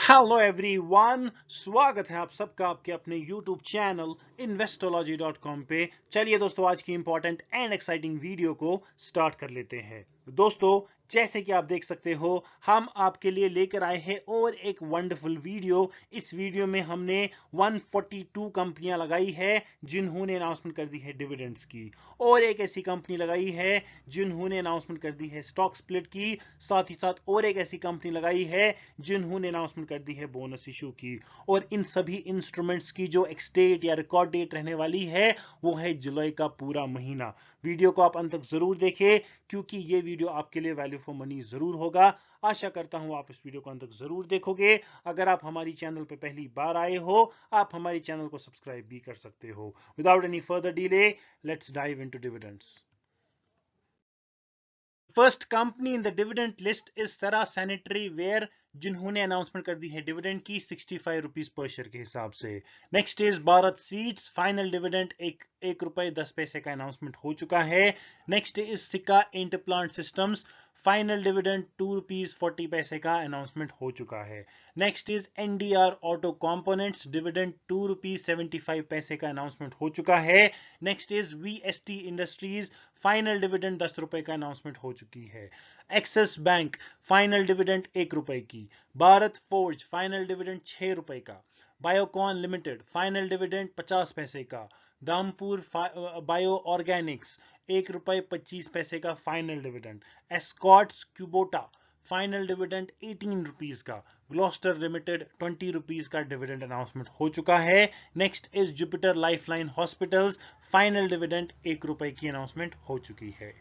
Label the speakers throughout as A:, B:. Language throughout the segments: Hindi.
A: हेलो एवरीवन, स्वागत है आप सबका आपके अपने YouTube चैनल Investology.com पे। चलिए दोस्तों, आज की इंपॉर्टेंट एंड एक्साइटिंग वीडियो को स्टार्ट कर लेते हैं। दोस्तों, जैसे कि आप देख सकते हो, हम आपके लिए लेकर आए हैं और एक वंडरफुल वीडियो। इस वीडियो में हमने 142 कंपनियां लगाई है जिन्होंने अनाउंसमेंट कर दी है डिविडेंड्स की, और एक ऐसी कंपनी लगाई है जिन्होंने अनाउंसमेंट कर दी है स्टॉक स्प्लिट की। साथ ही साथ और एक ऐसी कंपनी लगाई है जिन्होंने अनाउंसमेंट कर दी है बोनस इशू की। और इन सभी इंस्ट्रूमेंट्स की जो एक्सडेट या रिकॉर्ड डेट रहने वाली है वो है जुलाई का पूरा महीना। वीडियो को आप अंत तक जरूर देखें, क्योंकि ये वीडियो आपके लिए वैल्यू फॉर मनी जरूर होगा। आशा करता हूं आप इस वीडियो को अंत तक जरूर देखोगे। अगर आप हमारी चैनल पे पहली बार आए हो, आप हमारी चैनल को सब्सक्राइब भी कर सकते हो। Without any further delay, let's dive into dividends. First company in the dividend list is सरा सैनिटरी वेयर, जिन्होंने अनाउंसमेंट कर दी है डिविडेंड की 65 रुपीज पर शेयर के हिसाब से। Next is Bharat seeds, final dividend एक रुपए 10 पैसे का अनाउंसमेंट हो चुका है। नेक्स्ट इज सिक्का इंटरप्लांट सिस्टम्स, फाइनल डिविडेंड 2 रुपीज 40 पैसे का अनाउंसमेंट हो चुका है। Next is NDR auto components, dividend 2 rupees 75 पैसे का अनाउंसमेंट हो चुका है। Next is VST industries, final dividend 10 रुपए का अनाउंसमेंट हो चुकी है। एक्सिस बैंक, फाइनल डिविडेंड 1 रुपए की। भारत फोर्ज, फाइनल डिविडेंड 6 रुपए का। बायोकॉन लिमिटेड, फाइनल डिविडेंड 50 पैसे का। दामपुर बायो ऑर्गेनिक्स, 1 रुपए 25 पैसे का final dividend. Escorts Kubota, final dividend 18 rupees का। ग्लोस्टर लिमिटेड 20 रुपीज का डिविडेंड अनाउंसमेंट हो चुका है। Next is Jupiter Lifeline Hospitals, final dividend 1 रुपए की अनाउंसमेंट हो चुकी है।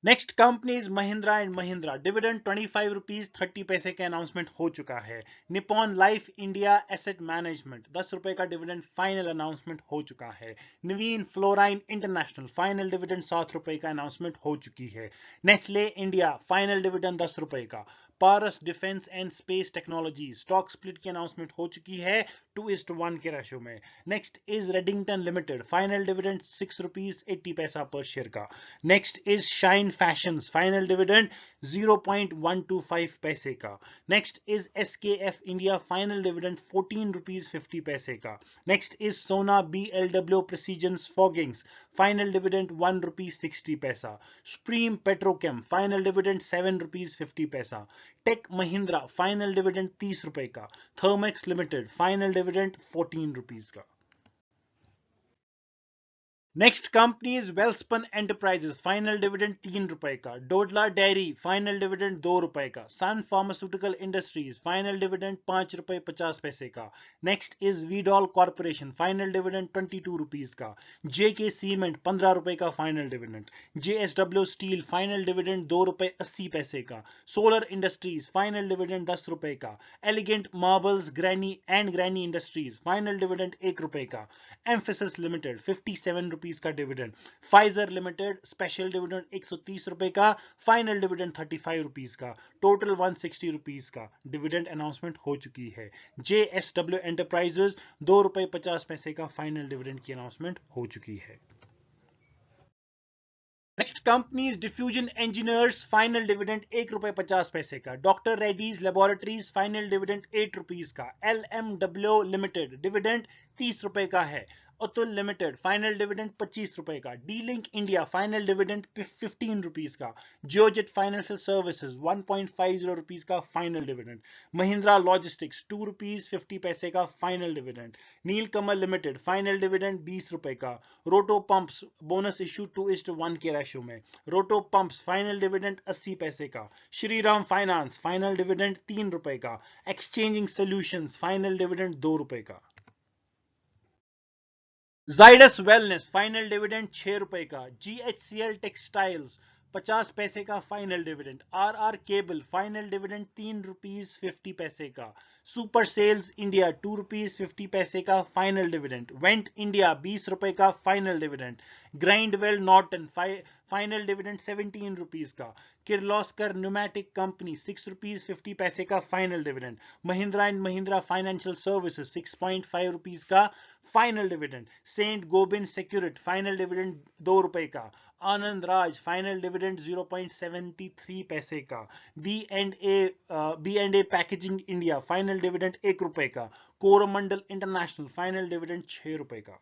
A: Next company is Mahindra and Mahindra, dividend 25 rupees 30 पैसे के अनाउंसमेंट हो चुका है। Nippon Life India Asset Management, 10 रुपए का डिविडेंड फाइनल अनाउंसमेंट हो चुका है। Navin Fluorine international, final dividend 7 रुपए का अनाउंसमेंट हो चुकी है। नेस्ले इंडिया, फाइनल डिविडेंड 10 रुपए का। Paras Defence and Space technology, stock split की अनाउंसमेंट हो चुकी है 2:1 के रेशो में। Next is Redington limited, final dividend 6 rupees 80 पैसा पर शेयर का। Next is Shine Fashions, final dividend 0.125 पैसे का। Next is SKF India, final dividend 14 rupees 50 पैसे का। Next is Sona BLW precision forgings, final dividend 1 rupees 60 पैसा। Supreme Petrochem, final dividend 7 rupees 50 पैसा। टेक महिंद्रा, फाइनल डिविडेंड 30 रुपए का। Thermax limited, final dividend 14 rupees का। Next company is Welspun Enterprises, final dividend 3 रुपए का। डोडला डेयरी, फाइनल डिविडेंड 2 रुपए का। Sun Pharmaceutical Industries, final dividend 5 रुपए 50 पैसे का। Next is Veedol corporation, final dividend 22 rupees का। जेके सीमेंट, 15 रुपए का final dividend. JSW steel, final dividend 2 रुपए 80 पैसे का। सोलर इंडस्ट्रीज, फाइनल डिविडेंड 10 रुपए का। Elegant marbles granny industries, final dividend 1 रुपए का। एम्फेसिस लिमिटेड, 57 रुपीज का dividend. Pfizer limited, special dividend 130 रुपए का, फाइनल डिविडेंड 35 रुपीज का। टोटल 160 रुपीज का डिविडेंड अनाउंसमेंट हो चुकी है। जेएसडब्ल्यू एंटरप्राइजेस, 2 रुपए 50 पैसे का फाइनल डिविडेंड की अनाउंसमेंट हो चुकी है। Next company is diffusion engineers, final dividend 1 रुपए 50 पैसे का। Doctor Reddy's laboratories, final dividend 8 rupees का। एलएमडब्ल्यू लिमिटेड, डिविडेंड 30 रुपए का है। अतुल लिमिटेड, फाइनल डिविडेंड 25 रुपए का। D link India, final dividend 15 rupees का। जियोजेट फाइनेंशियल सर्विसेज, 1.50 रुपीज का final dividend. Mahindra logistics, 2 rupees 50 पैसे का फाइनल डिविडेंड। नीलकमल लिमिटेड, फाइनल डिविडेंड 20 रुपए का। रोटो पंप्स, बोनस इशू 2:1 के रेशो में। रोटो पंप्स, फाइनल डिविडेंड 80 पैसे का। श्रीराम फाइनेंस, फाइनल डिविडेंड 3 रुपए का। एक्सचेंजिंग सोल्यूशंस, फाइनल डिविडेंड 2 रुपए का। जाइडस वेलनेस, फाइनल डिविडेंड 6 रुपए का। जीएचसीएल टेक्सटाइल्स, 50 पैसे का final dividend. RR cable, final dividend 3 rupees 50 पैसे का। सुपर सेल्स इंडिया 2 रुपीज 50 पैसे का फाइनल डिविडेंड, वेंट इंडिया 20 रुपए का final dividend, Grindwell Norton final dividend 17 rupees का, किर्लोस्कर न्यूमेटिक कंपनी 6 रुपीज 50 पैसे का final dividend, Mahindra and Mahindra financial services 6.5 rupees का final dividend, Saint Gobain Sekurit final dividend 2 रुपए का, आनंद राज फाइनल डिविडेंड 0.73 पैसे का, B and A packaging India final dividend 1 रुपए का, कोरोमंडल इंटरनेशनल फाइनल डिविडेंड 6 रुपए का।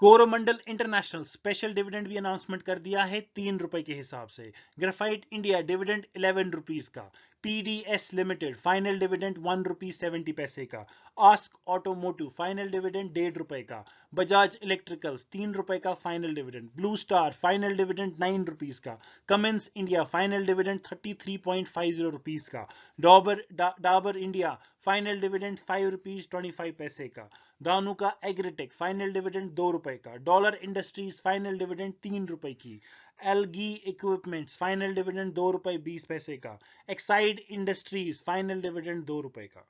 A: कोरोमंडल इंटरनेशनल स्पेशल डिविडेंड भी अनाउंसमेंट कर दिया है 3 रुपए के हिसाब से। ग्रेफाइट इंडिया डिविडेंड 11 रुपीज का, पीडीएस लिमिटेड फाइनल डिविडेंड 1 रुपी 70 पैसे का, आस्क ऑटोमोटिव फाइनल डिविडेंड 1.5 रुपए का, बजाज इलेक्ट्रिकल्स 3 रुपए का final dividend, Blue Star final dividend 9 rupees का, Cummins India final dividend 33.50 rupees का, Dabur India final dividend 5 rupees 25 पैसे का, दानुका एग्रीटेक फाइनल डिविडेंड 2 रुपए का, डॉलर इंडस्ट्रीज फाइनल डिविडेंड 3 रुपए की, एलगी इक्विपमेंट्स फाइनल डिविडेंड 2 रुपए 20 पैसे का, एक्साइड इंडस्ट्रीज फाइनल डिविडेंड 2 रुपए का,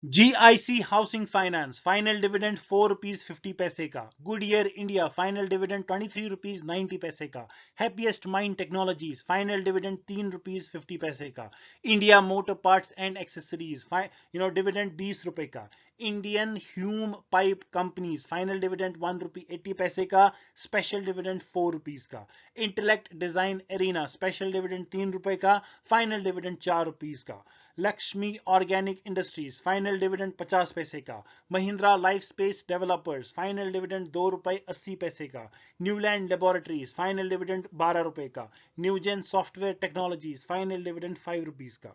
A: GIC housing finance final dividend 4 rupees 50 पैसे का, Goodyear India final dividend 23 rupees 90 पैसे का, happiest mind technologies final dividend 3 rupees 50 पैसे का, India motor parts and accessories dividend 20 रुपए का, Indian Hume pipe companies final dividend 1 रुपी 80 पैसे का, स्पेशल डिविडेंड 4 रुपीज का, intellect design arena special dividend 3 रुपए का, फाइनल डिविडेंड 4 रुपीज का, Lakshmi organic industries final dividend 50 पैसे का, Mahindra life space developers final dividend 2 रुपए 80 पैसे का, न्यूलैंड लेबोरेटरीज फाइनल डिविडेंड 12 रुपए का, Newgen software technologies final dividend 5 rupees का,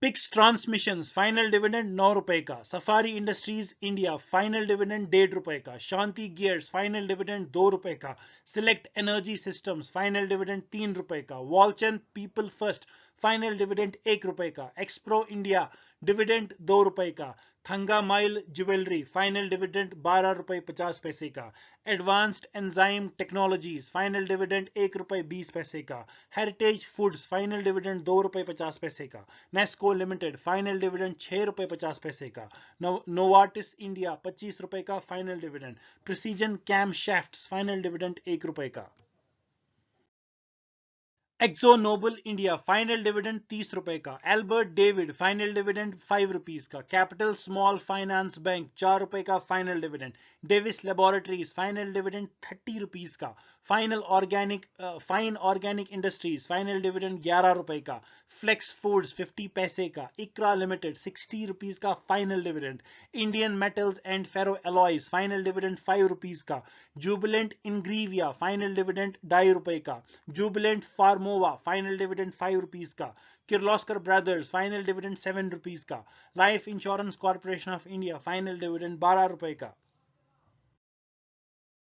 A: पिक्स ट्रांसमिशंस फाइनल डिविडेंड 9 रुपए का, safari industries India final dividend 1.5 रुपए का, शांति गियर्स फाइनल डिविडेंड 2 रुपए का, select energy systems final dividend 3 रुपए का, Walchand people first final dividend 1 रुपए का, एक्सप्रो इंडिया डिविडेंड 2 रुपए का, Thanga mile jewellery final dividend 12 रुपए 50 पैसे का, advanced enzyme technologies final dividend 1 रुपए 20 पैसे का, हेरिटेज फूड्स फाइनल डिविडेंड 2 रुपए 50 पैसे का, नेस्को लिमिटेड फाइनल डिविडेंड 6 रुपए 50 पैसे का, नोवाटिस इंडिया 25 रुपए का final dividend, precision cam shafts final dividend 1 रुपए का, Akzo Nobel India final dividend 30 रुपए का, Albert David final dividend 5 rupees का, कैपिटल स्मॉल फाइनेंस बैंक 4 रुपए का final dividend, Divi's laboratories final dividend 30 rupees का, fine organic industries final dividend 11 रुपए का, फ्लेक्स फूड्स 50 पैसे का, इकरा लिमिटेड 60 रुपीज का final dividend, Indian metals and ferro alloys final dividend 5 rupees का, जुबिलेंट इंग्रीविया फाइनल डिविडेंड 2.5 रुपए का, Jubilant Pharmova final dividend 5 rupees का, Kirloskar brothers final dividend 7 rupees का, life insurance corporation of India final dividend 12 रुपए का,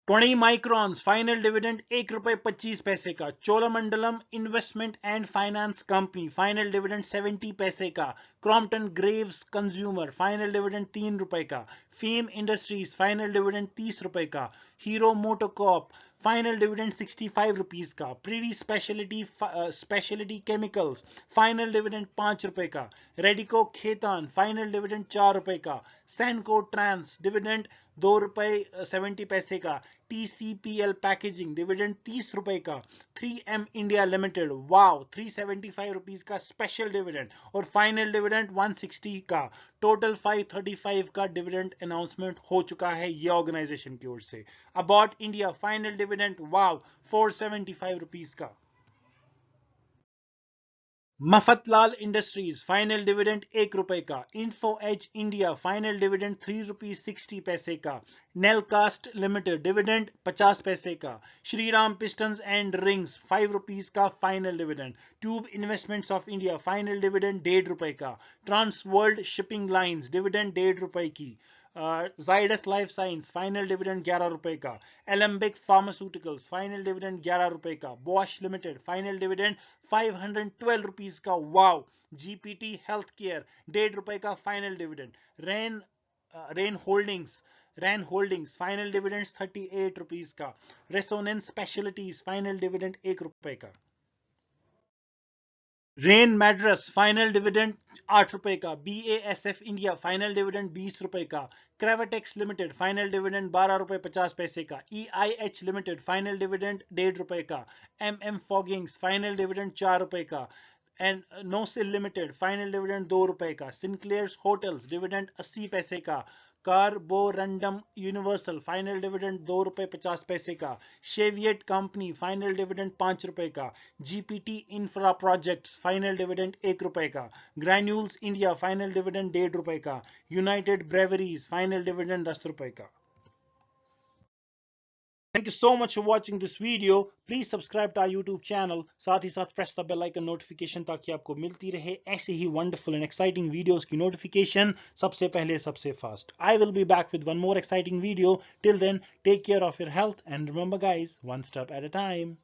A: 20 माइक्रॉन्स फाइनल डिविडेंड 1 रुपए 25 पैसे का, Cholamandalam investment and finance company final dividend 70 पैसे का, Crompton Graves consumer final dividend 3 रुपए का, फेम इंडस्ट्रीज फाइनल डिविडेंड 30 रुपए का, Hero MotoCorp final dividend 65 rupees का, Privi speciality chemicals final dividend 5 रुपए का, रेडिको खेतान फाइनल डिविडेंड 4 रुपए का, सैनको ट्रांस डिविडेंड 2 रुपए 70 पैसे का, टीसीपीएल पैकेजिंग डिविडेंड 30 रुपए का, 3M इंडिया लिमिटेड वाव 375 रुपीज का स्पेशल डिविडेंड और फाइनल डिविडेंड 160 का, टोटल 535 का डिविडेंड अनाउंसमेंट हो चुका है ये ऑर्गेनाइजेशन की ओर से। अबाउट इंडिया फाइनल डिविडेंड वाव 475 रुपीज का, मफतलाल इंडस्ट्रीज फाइनल डिविडेंड 1 रुपए का, Info Edge India final dividend 3 rupees 60 पैसे का, नेलकास्ट लिमिटेड डिविडेंड 50 पैसे का, Shriram pistons and rings 5 rupees का final dividend, tube investments of India final dividend 1.5 रुपए का, trans world shipping lines dividend 1.5 रुपए की, Zydus life science final dividend 11 रुपए का, एलम्बिक फार्मास्यूटिकल्स फाइनल डिविडेंड 11 रुपए का, Bosch limited final dividend 512 rupees का, वाव, जीपीटी हेल्थ केयर 1.5 रुपए का final dividend, rain holdings final dividend 38 rupees का, रेसोनेंस स्पेशलिटीज फाइनल डिविडेंड 1 रुपए का। रेन मैड्रस फाइनल डिविडेंड 8 रुपए का। BASF इंडिया फाइनल डिविडेंड 20 रुपए का। क्रेवाटेक्स लिमिटेड फाइनल डिविडेंड 12 रुपए 50 पैसे का। EIH लिमिटेड फाइनल डिविडेंड 1.5 रुपए का। MM फॉगिंग्स फाइनल डिविडेंड 4 रुपए का। And NOCIL limited final dividend 2 रुपए का। सिंक्लेयर्स होटल्स डिविडेंड 80 पैसे का। कार्बोरंडम यूनिवर्सल फाइनल डिविडेंड 2 रुपए 50 पैसे का। शेवियट कंपनी फाइनल डिविडेंड 5 रुपए का। GPT infra projects final dividend 1 रुपए का। ग्रैन्यूल्स इंडिया फाइनल डिविडेंड 1.5 रुपए का। यूनाइटेड ब्रेवरीज फाइनल डिविडेंड 10 रुपए का। Thank you so much for watching this video. Please subscribe to our YouTube channel. साथ ही साथ press the bell icon notification ताकि आपको मिलती रहे ऐसे ही wonderful and exciting videos की notification सबसे पहले सबसे fast. I will be back with one more exciting video. Till then, take care of your health and remember guys, one step at a time.